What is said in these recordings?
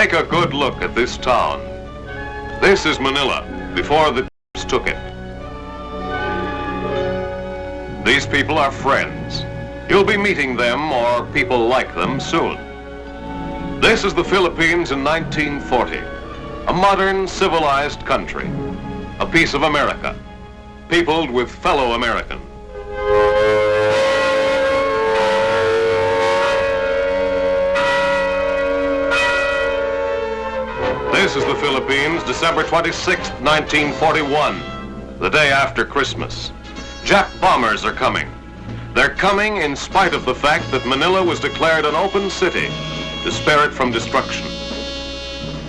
Take a good look at this town. This is Manila, before the Japs took it. These people are friends. You'll be meeting them or people like them soon. This is the Philippines in 1940, a modern, civilized country, a piece of America, peopled with fellow Americans. This is the Philippines, December 26, 1941, the day after Christmas. Jap bombers are coming. They're coming in spite of the fact that Manila was declared an open city to spare it from destruction.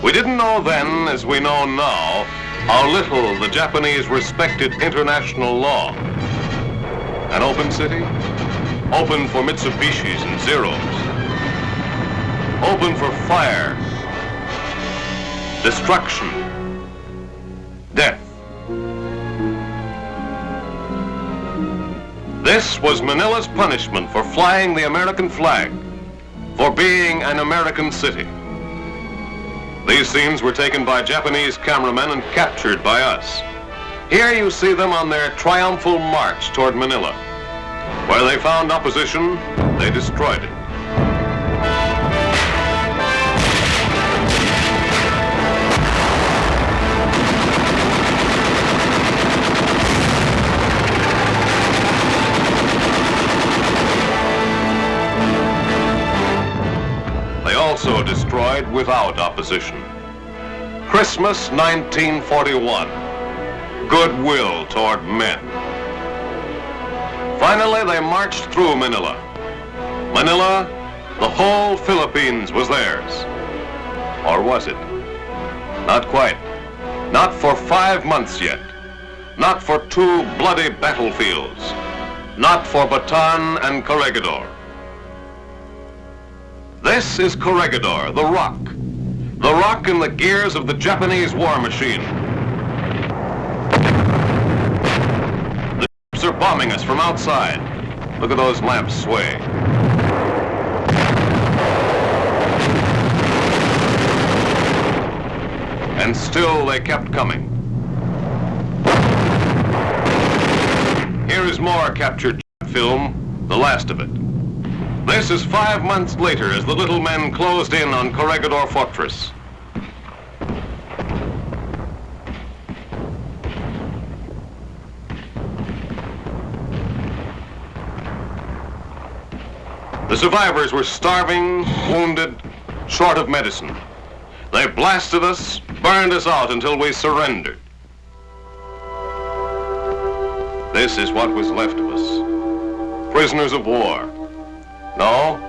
We didn't know then, as we know now, how little the Japanese respected international law. An open city? Open for Mitsubishis and Zeros. Open for fire, destruction, death. This was Manila's punishment for flying the American flag, for being an American city. These scenes were taken by Japanese cameramen and captured by us. Here you see them on their triumphal march toward Manila. Where they found opposition, they destroyed it. Also destroyed without opposition. Christmas 1941. Goodwill toward men. Finally, they marched through Manila. Manila, the whole Philippines was theirs. Or was it? Not quite. Not for 5 months yet. Not for 2 bloody battlefields. Not for Bataan and Corregidor. This is Corregidor, the rock. The rock in the gears of the Japanese war machine. The Japs are bombing us from outside. Look at those lamps sway. And still they kept coming. Here is more captured Jap film, the last of it. This is 5 months later as the little men closed in on Corregidor Fortress. The survivors were starving, wounded, short of medicine. They blasted us, burned us out until we surrendered. This is what was left of us. Prisoners of war. No,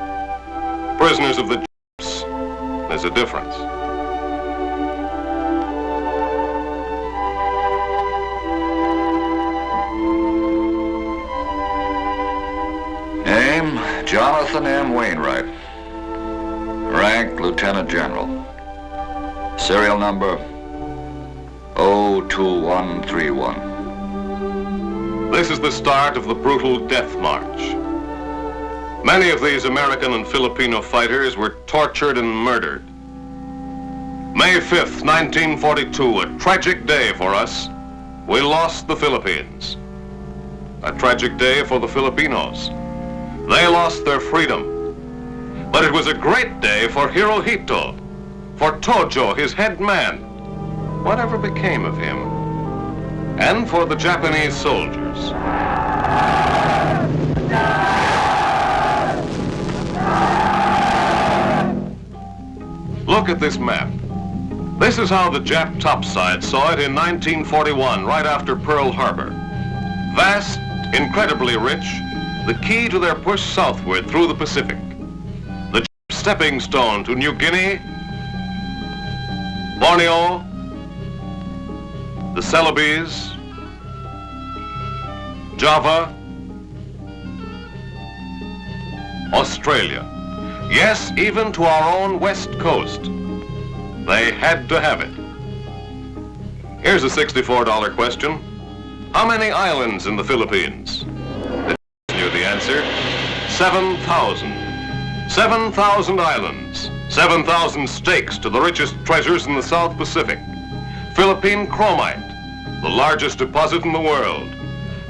prisoners of the Japs. There's a difference. Name, Jonathan M. Wainwright. Rank, Lieutenant General. Serial number 02131. This is the start of the brutal death march. Many of these American and Filipino fighters were tortured and murdered. May 5th, 1942, a tragic day for us. We lost the Philippines. A tragic day for the Filipinos. They lost their freedom. But it was a great day for Hirohito, for Tojo, his head man. Whatever became of him? And for the Japanese soldiers. Look at this map. This is how the Jap topside saw it in 1941, right after Pearl Harbor. Vast, incredibly rich, the key to their push southward through the Pacific. The Jap stepping stone to New Guinea, Borneo, the Celebes, Java, Australia. Yes, even to our own west coast. They had to have it. Here's a $64 question. How many islands in the Philippines? Knew the answer. 7,000. 7,000 islands 7,000 stakes to the richest treasures in the South Pacific. Philippine chromite, the largest deposit in the world.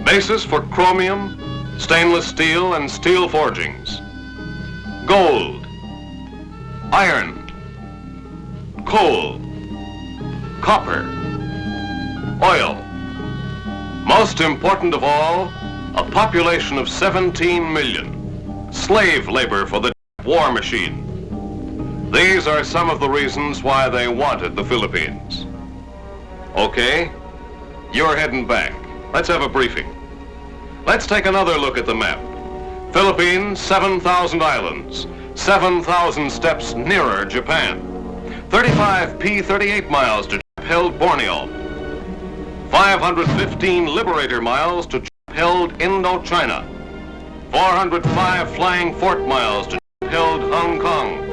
Basis for chromium, stainless steel, and steel forgings. Gold, iron, coal, copper, oil. Most important of all, a population of 17 million. Slave labor for the war machine. These are some of the reasons why they wanted the Philippines. Okay, you're heading back. Let's have a briefing. Let's take another look at the map. Philippines, 7,000 islands, 7,000 steps nearer Japan. 35 P-38 miles to Jap-held Borneo. 515 Liberator miles to Jap-held Indochina. 405 Flying Fort miles to Jap-held Hong Kong.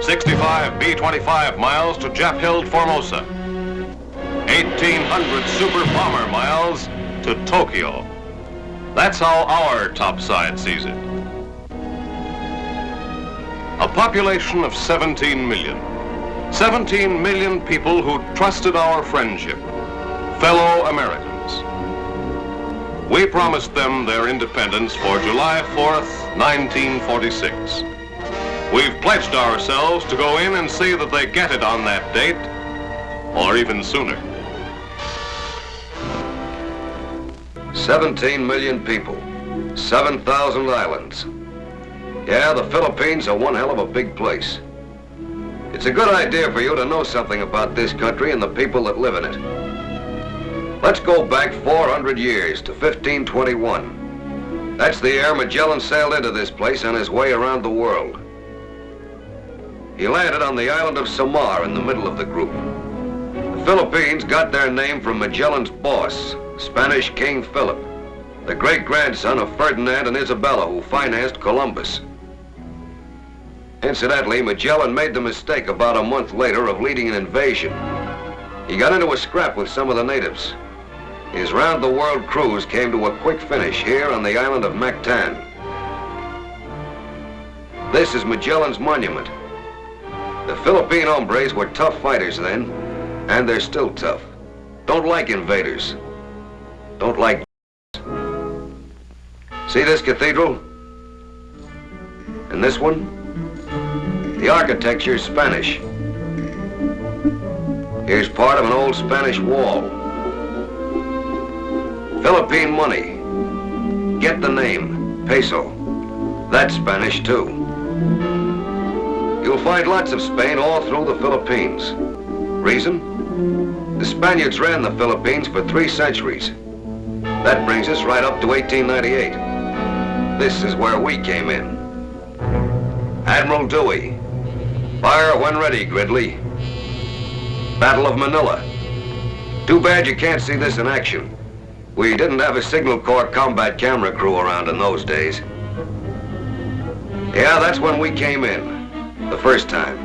65 B-25 miles to Jap-held Formosa. 1,800 Super Bomber miles to Tokyo. That's how our top side sees it. A population of 17 million. 17 million people who trusted our friendship, fellow Americans. We promised them their independence for July 4th, 1946. We've pledged ourselves to go in and see that they get it on that date, or even sooner. 17 million people, 7,000 islands. Yeah, the Philippines are one hell of a big place. It's a good idea for you to know something about this country and the people that live in it. Let's go back 400 years to 1521. That's the year Magellan sailed into this place on his way around the world. He landed on the island of Samar in the middle of the group. The Philippines got their name from Magellan's boss, Spanish King Philip, the great-grandson of Ferdinand and Isabella, who financed Columbus. Incidentally, Magellan made the mistake about a month later of leading an invasion. He got into a scrap with some of the natives. His round-the-world cruise came to a quick finish here on the island of Mactan. This is Magellan's monument. The Philippine hombres were tough fighters then, and they're still tough. Don't like invaders. Don't like. See this cathedral? And this one? The architecture's Spanish. Here's part of an old Spanish wall. Philippine money. Get the name, peso. That's Spanish too. You'll find lots of Spain all through the Philippines. Reason? The Spaniards ran the Philippines for 3 centuries. That brings us right up to 1898. This is where we came in. Admiral Dewey. Fire when ready, Gridley. Battle of Manila. Too bad you can't see this in action. We didn't have a Signal Corps combat camera crew around in those days. Yeah, that's when we came in, the first time.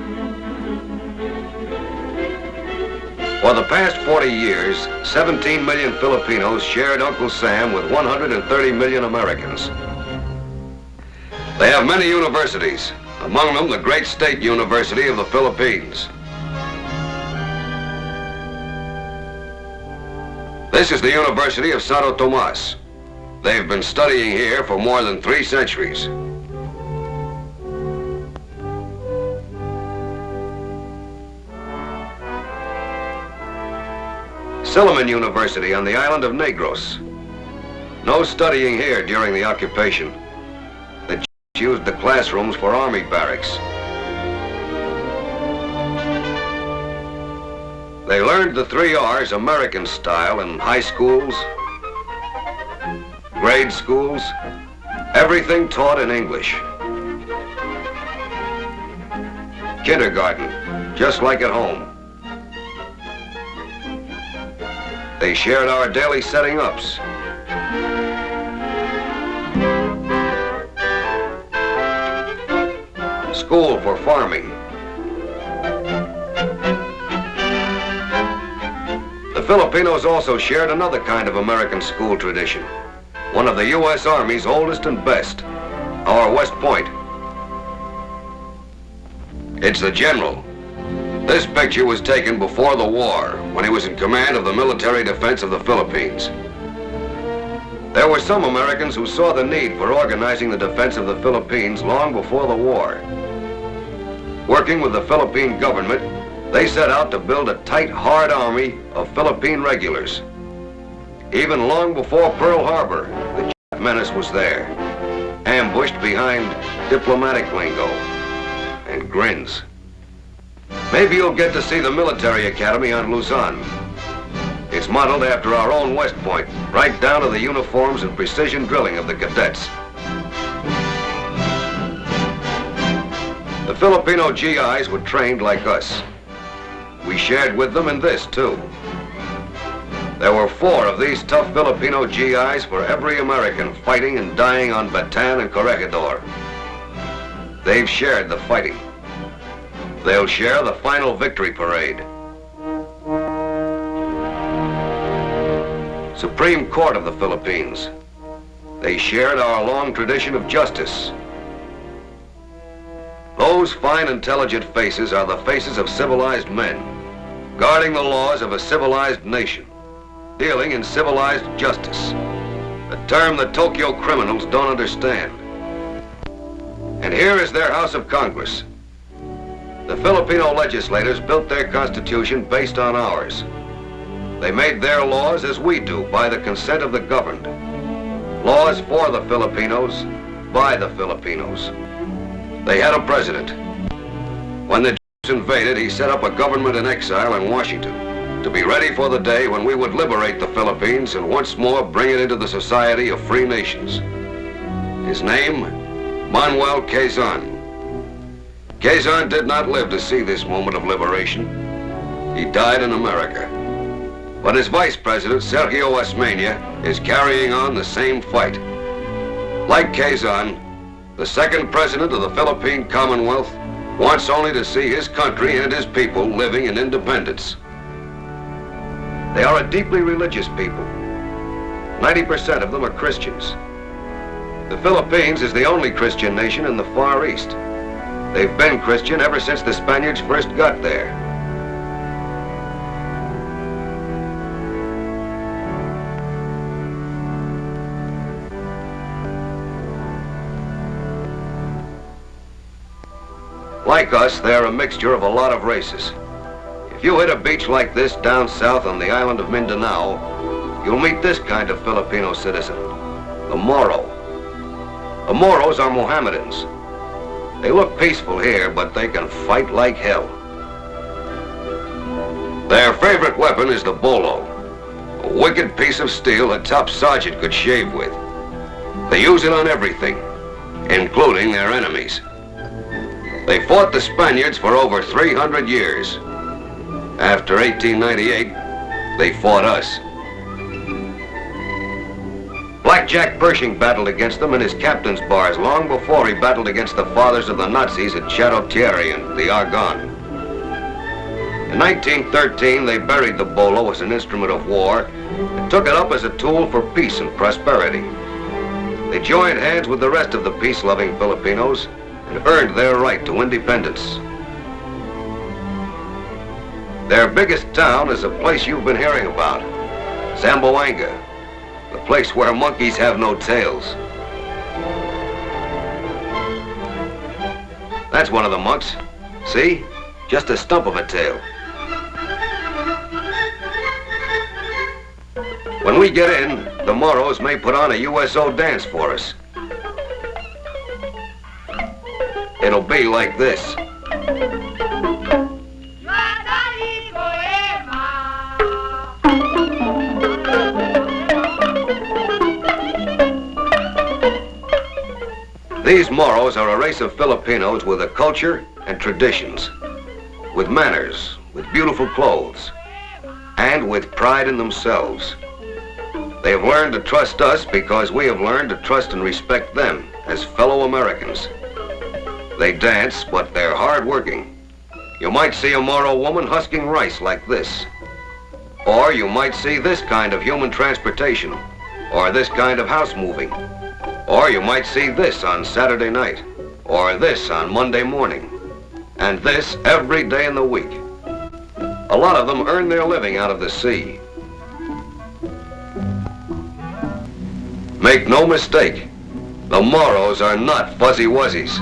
For the past 40 years, 17 million Filipinos shared Uncle Sam with 130 million Americans. They have many universities, among them the great State University of the Philippines. This is the University of Santo Tomas. They've been studying here for more than 3 centuries. Silliman University on the island of Negros. No studying here during the occupation. The used the classrooms for army barracks. They learned the 3 R's American style in high schools, grade schools, everything taught in English. Kindergarten, just like at home. They shared our daily setting-ups. School for farming. The Filipinos also shared another kind of American school tradition, one of the U.S. Army's oldest and best, our West Point. It's the general. This picture was taken before the war, when he was in command of the military defense of the Philippines. There were some Americans who saw the need for organizing the defense of the Philippines long before the war. Working with the Philippine government, they set out to build a tight, hard army of Philippine regulars. Even long before Pearl Harbor, the menace was there, ambushed behind diplomatic lingo and grins. Maybe you'll get to see the military academy on Luzon. It's modeled after our own West Point, right down to the uniforms and precision drilling of the cadets. The Filipino GIs were trained like us. We shared with them in this, too. There were 4 of these tough Filipino GIs for every American fighting and dying on Bataan and Corregidor. They've shared the fighting. They'll share the final victory parade. Supreme Court of the Philippines. They shared our long tradition of justice. Those fine, intelligent faces are the faces of civilized men, guarding the laws of a civilized nation, dealing in civilized justice, a term the Tokyo criminals don't understand. And here is their House of Congress. The Filipino legislators built their constitution based on ours. They made their laws as we do, by the consent of the governed. Laws for the Filipinos, by the Filipinos. They had a president. When the invaded, he set up a government in exile in Washington to be ready for the day when we would liberate the Philippines and once more bring it into the society of free nations. His name, Manuel Quezon. Quezon did not live to see this moment of liberation. He died in America. But his vice president, Sergio Osmeña, is carrying on the same fight. Like Quezon, the second president of the Philippine Commonwealth wants only to see his country and his people living in independence. They are a deeply religious people. 90% of them are Christians. The Philippines is the only Christian nation in the Far East. They've been Christian ever since the Spaniards first got there. Like us, they're a mixture of a lot of races. If you hit a beach like this down south on the island of Mindanao, you'll meet this kind of Filipino citizen, the Moro. The Moros are Mohammedans. They look peaceful here, but they can fight like hell. Their favorite weapon is the bolo, a wicked piece of steel a top sergeant could shave with. They use it on everything, including their enemies. They fought the Spaniards for over 300 years. After 1898, they fought us. Black Jack Pershing battled against them in his captain's bars long before he battled against the fathers of the Nazis at Chateau-Thierry and the Argonne. In 1913, they buried the bolo as an instrument of war and took it up as a tool for peace and prosperity. They joined hands with the rest of the peace-loving Filipinos and earned their right to independence. Their biggest town is a place you've been hearing about, Zamboanga, the place where monkeys have no tails. That's one of the monks. See? Just a stump of a tail. When we get in, the Moros may put on a USO dance for us. It'll be like this. These Moros are a race of Filipinos with a culture and traditions, with manners, with beautiful clothes, and with pride in themselves. They have learned to trust us because we have learned to trust and respect them as fellow Americans. They dance, but they're hard-working. You might see a Moro woman husking rice like this. Or you might see this kind of human transportation, or this kind of house moving. Or you might see this on Saturday night, or this on Monday morning. And this every day in the week. A lot of them earn their living out of the sea. Make no mistake, the Moros are not fuzzy wuzzies.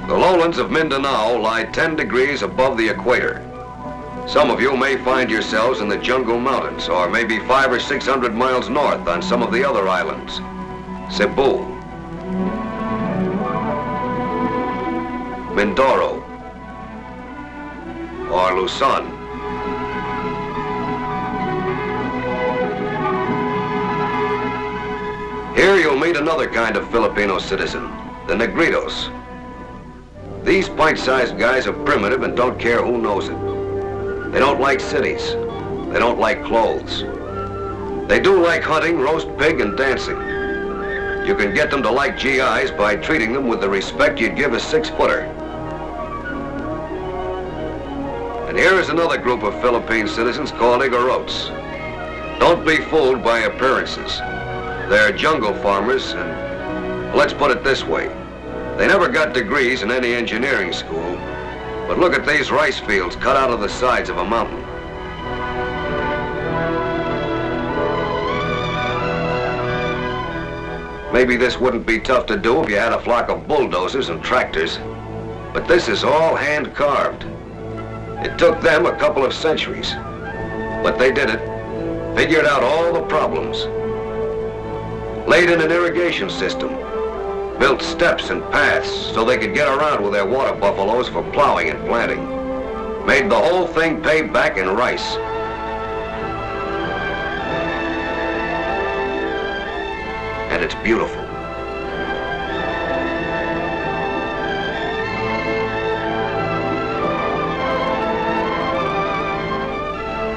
The lowlands of Mindanao lie 10 degrees above the equator. Some of you may find yourselves in the Jungle Mountains, or maybe 500 or 600 miles north on some of the other islands. Cebu, Mindoro, or Luzon. Here you'll meet another kind of Filipino citizen, the Negritos. These pint-sized guys are primitive and don't care who knows it. They don't like cities. They don't like clothes. They do like hunting, roast pig, and dancing. You can get them to like GIs by treating them with the respect you'd give a 6-footer. And here is another group of Philippine citizens called Igorots. Don't be fooled by appearances. They're jungle farmers, and let's put it this way. They never got degrees in any engineering school, but look at these rice fields cut out of the sides of a mountain. Maybe this wouldn't be tough to do if you had a flock of bulldozers and tractors, but this is all hand-carved. It took them a couple of centuries, but they did it, figured out all the problems, laid in an irrigation system, built steps and paths so they could get around with their water buffaloes for plowing and planting, made the whole thing pay back in rice. And it's beautiful.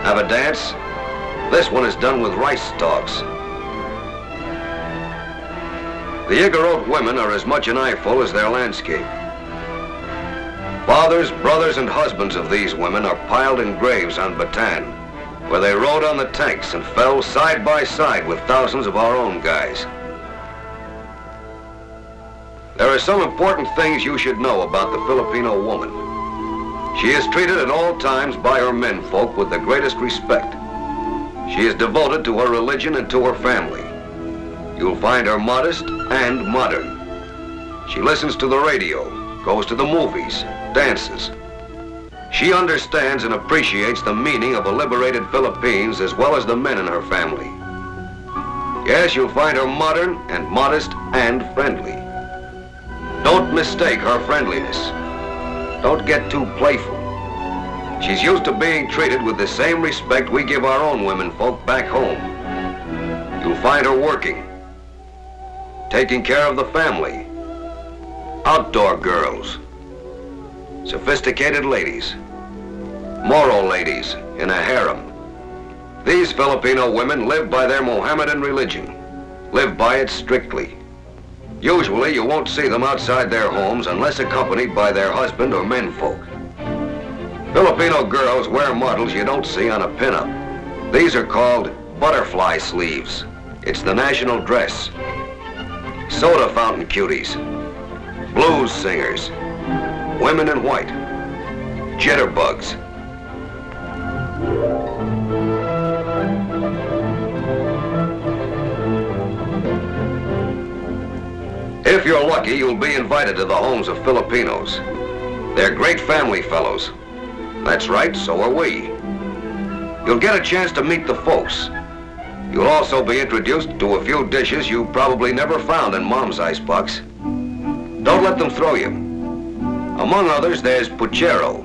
Have a dance? This one is done with rice stalks. The Igorot women are as much an eyeful as their landscape. Fathers, brothers, and husbands of these women are piled in graves on Bataan, where they rode on the tanks and fell side by side with thousands of our own guys. There are some important things you should know about the Filipino woman. She is treated at all times by her menfolk with the greatest respect. She is devoted to her religion and to her family. You'll find her modest and modern. She listens to the radio, goes to the movies, dances. She understands and appreciates the meaning of a liberated Philippines as well as the men in her family. Yes, you'll find her modern and modest and friendly. Don't mistake her friendliness. Don't get too playful. She's used to being treated with the same respect we give our own womenfolk back home. You'll find her working, taking care of the family, outdoor girls, sophisticated ladies, moral ladies in a harem. These Filipino women live by their Mohammedan religion, live by it strictly. Usually you won't see them outside their homes unless accompanied by their husband or menfolk. Filipino girls wear models you don't see on a pinup. These are called butterfly sleeves. It's the national dress. Soda fountain cuties, blues singers, women in white, jitterbugs. If you're lucky, you'll be invited to the homes of Filipinos. They're great family fellows. That's right, so are we. You'll get a chance to meet the folks. You'll also be introduced to a few dishes you probably never found in Mom's icebox. Don't let them throw you. Among others, there's puchero,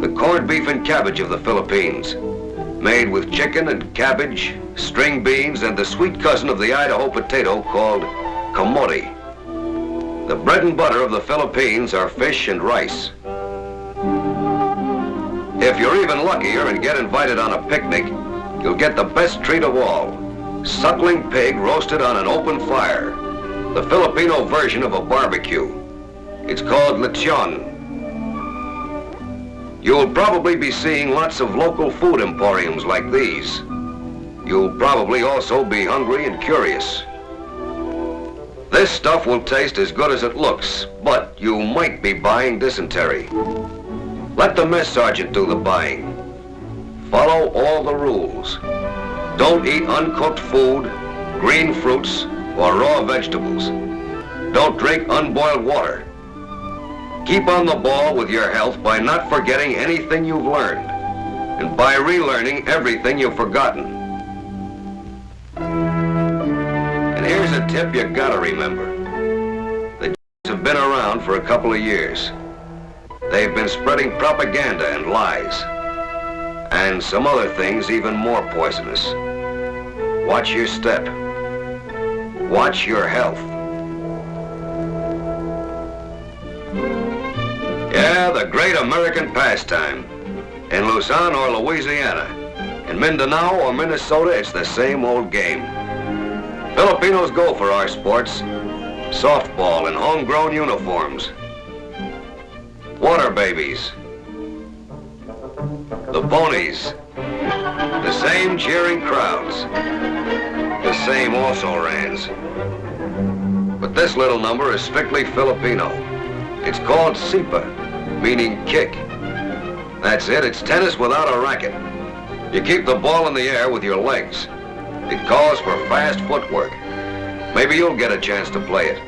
the corned beef and cabbage of the Philippines, made with chicken and cabbage, string beans, and the sweet cousin of the Idaho potato called kamote. The bread and butter of the Philippines are fish and rice. If you're even luckier and get invited on a picnic, you'll get the best treat of all, suckling pig roasted on an open fire, the Filipino version of a barbecue. It's called lechon. You'll probably be seeing lots of local food emporiums like these. You'll probably also be hungry and curious. This stuff will taste as good as it looks, but you might be buying dysentery. Let the mess sergeant do the buying. Follow all the rules. Don't eat uncooked food, green fruits, or raw vegetables. Don't drink unboiled water. Keep on the ball with your health by not forgetting anything you've learned, and by relearning everything you've forgotten. And here's a tip you gotta remember. The have been around for a couple of years. They've been spreading propaganda and lies, and some other things even more poisonous. Watch your step. Watch your health. Yeah, the great American pastime. In Luzon or Louisiana, in Mindanao or Minnesota, it's the same old game. Filipinos go for our sports. Softball in homegrown uniforms. Water babies. The ponies. The same cheering crowds. The same also-rans. But this little number is strictly Filipino. It's called sipa, meaning kick. That's it, it's tennis without a racket. You keep the ball in the air with your legs. It calls for fast footwork. Maybe you'll get a chance to play it.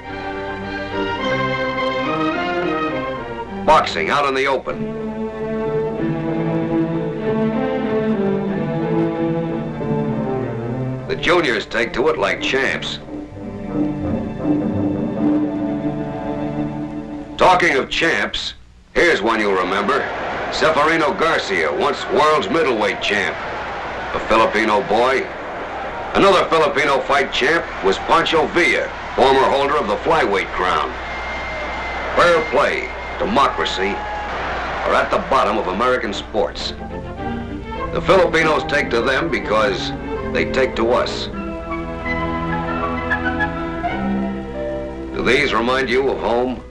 Boxing out in the open. The juniors take to it like champs. Talking of champs, here's one you'll remember. Seferino Garcia, once world's middleweight champ. A Filipino boy. Another Filipino fight champ was Pancho Villa, former holder of the flyweight crown. Fair play, democracy, are at the bottom of American sports. The Filipinos take to them because they take to us. Do these remind you of home?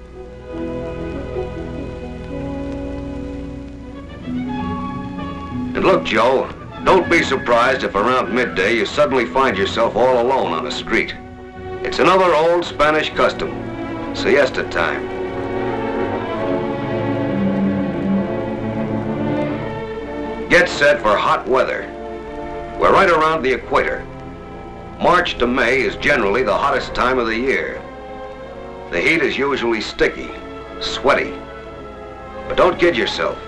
And look, Joe, don't be surprised if around midday you suddenly find yourself all alone on a street. It's another old Spanish custom, siesta time. Get set for hot weather. We're right around the equator. March to May is generally the hottest time of the year. The heat is usually sticky, sweaty. But don't kid yourself.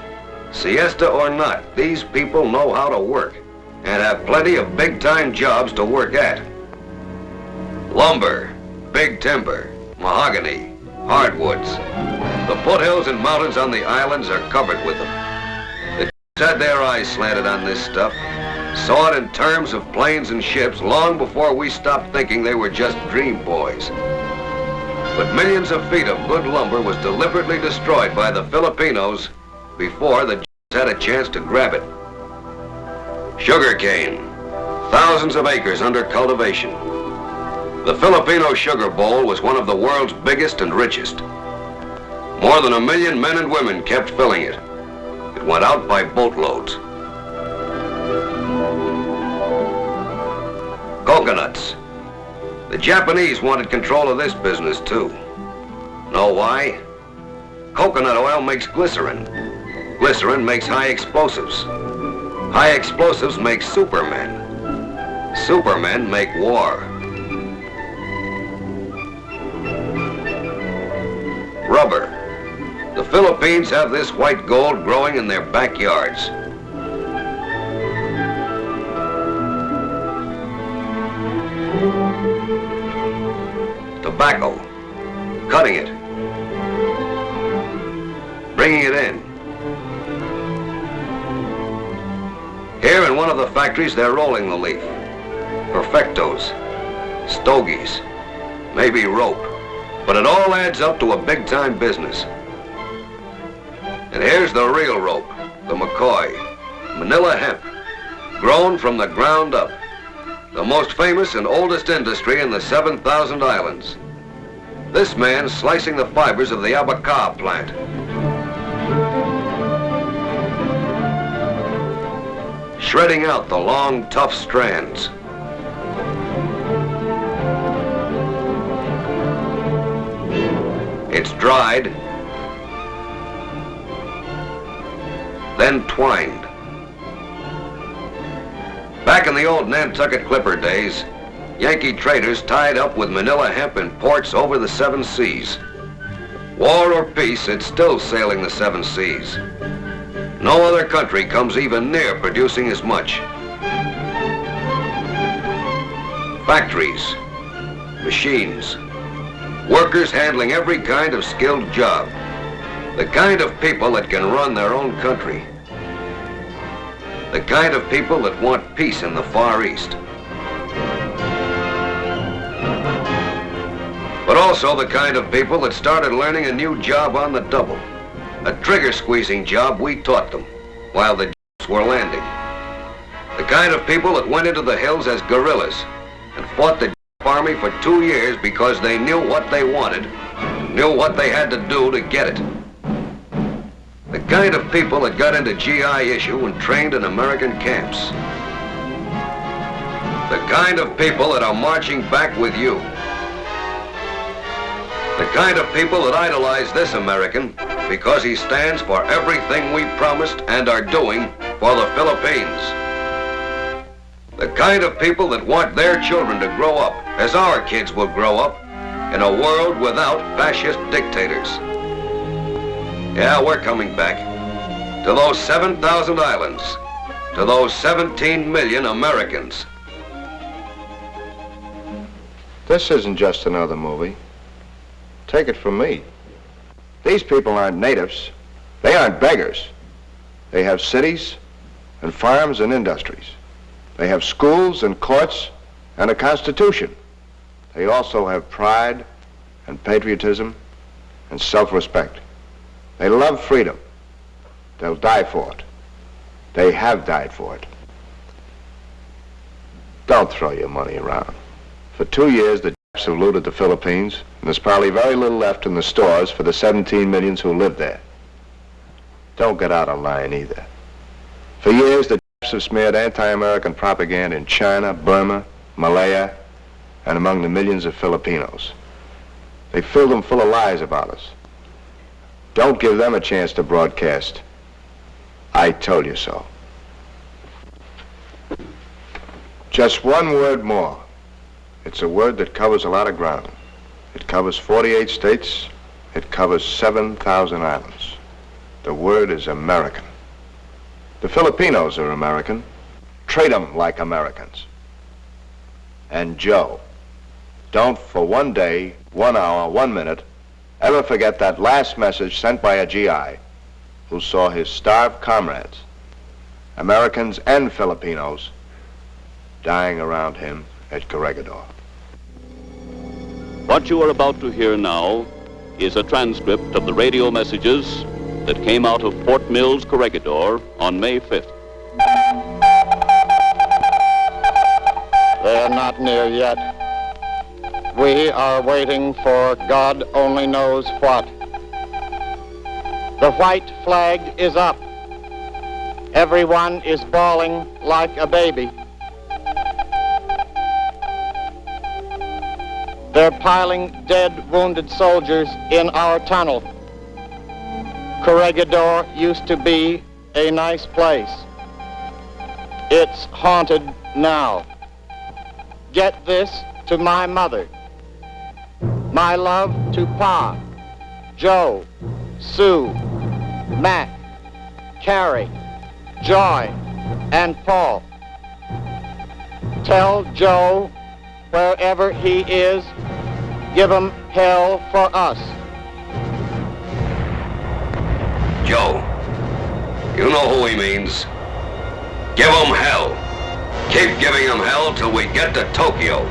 Siesta or not, these people know how to work and have plenty of big-time jobs to work at. Lumber, big timber, mahogany, hardwoods. The foothills and mountains on the islands are covered with them. The had their eyes slanted on this stuff, saw it in terms of planes and ships long before we stopped thinking they were just dream boys. But millions of feet of good lumber was deliberately destroyed by the Filipinos before the had a chance to grab it. Sugarcane, thousands of acres under cultivation. The Filipino sugar bowl was one of the world's biggest and richest. More than 1 million men and women kept filling it. It went out by boatloads. Coconuts. The Japanese wanted control of this business too. Know why? Coconut oil makes glycerin. Glycerin makes high explosives. High explosives make supermen. Supermen make war. Rubber. The Philippines have this white gold growing in their backyards. Tobacco. Cutting it. Bringing it in. Here in one of the factories, they're rolling the leaf. Perfectos, stogies, maybe rope. But it all adds up to a big-time business. And here's the real rope, the McCoy, Manila hemp, grown from the ground up. The most famous and oldest industry in the 7,000 islands. This man's slicing the fibers of the abaca plant. Shredding out the long, tough strands. dried, then twined. Back in the old Nantucket Clipper days, Yankee traders tied up with Manila hemp in ports over the 7 seas. War or peace, it's still sailing the 7 seas. No other country comes even near producing as much. Factories, machines, workers handling every kind of skilled job. The kind of people that can run their own country. The kind of people that want peace in the Far East. But also the kind of people that started learning a new job on the double. A trigger-squeezing job we taught them while the were landing. The kind of people that went into the hills as guerrillas and fought the army for 2 years because they knew what they wanted, knew what they had to do to get it. The kind of people that got into GI issue and trained in American camps. The kind of people that are marching back with you. The kind of people that idolize this American because he stands for everything we promised and are doing for the Philippines. The kind of people that want their children to grow up as our kids will grow up in a world without fascist dictators. Yeah, we're coming back to those 7,000 islands, to those 17 million Americans. This isn't just another movie. Take it from me. These people aren't natives. They aren't beggars. They have cities and farms and industries. They have schools and courts and a constitution. They also have pride and patriotism and self-respect. They love freedom. They'll die for it. They have died for it. Don't throw your money around. For 2 years, the Japs have looted the Philippines, and there's probably very little left in the stores for the 17 millions who live there. Don't get out of line either. For years, the Japs have smeared anti-American propaganda in China, Burma, Malaya, and among the millions of Filipinos. They filled them full of lies about us. Don't give them a chance to broadcast. I told you so. Just one word more. It's a word that covers a lot of ground. It covers 48 states. It covers 7,000 islands. The word is American. The Filipinos are American. Treat them like Americans. And Joe, don't for 1 day, 1 hour, 1 minute, ever forget that last message sent by a GI who saw his starved comrades, Americans and Filipinos, dying around him at Corregidor. What you are about to hear now is a transcript of the radio messages that came out of Fort Mills, Corregidor on May 5th. They are not near yet. We are waiting for God only knows what. The white flag is up. Everyone is bawling like a baby. They're piling dead, wounded soldiers in our tunnel. Corregidor used to be a nice place. It's haunted now. Get this to my mother. My love to Pa, Joe, Sue, Mac, Carrie, Joy, and Paul. Tell Joe, wherever he is, give him hell for us. Joe, you know who he means. Give him hell. Keep giving him hell till we get to Tokyo.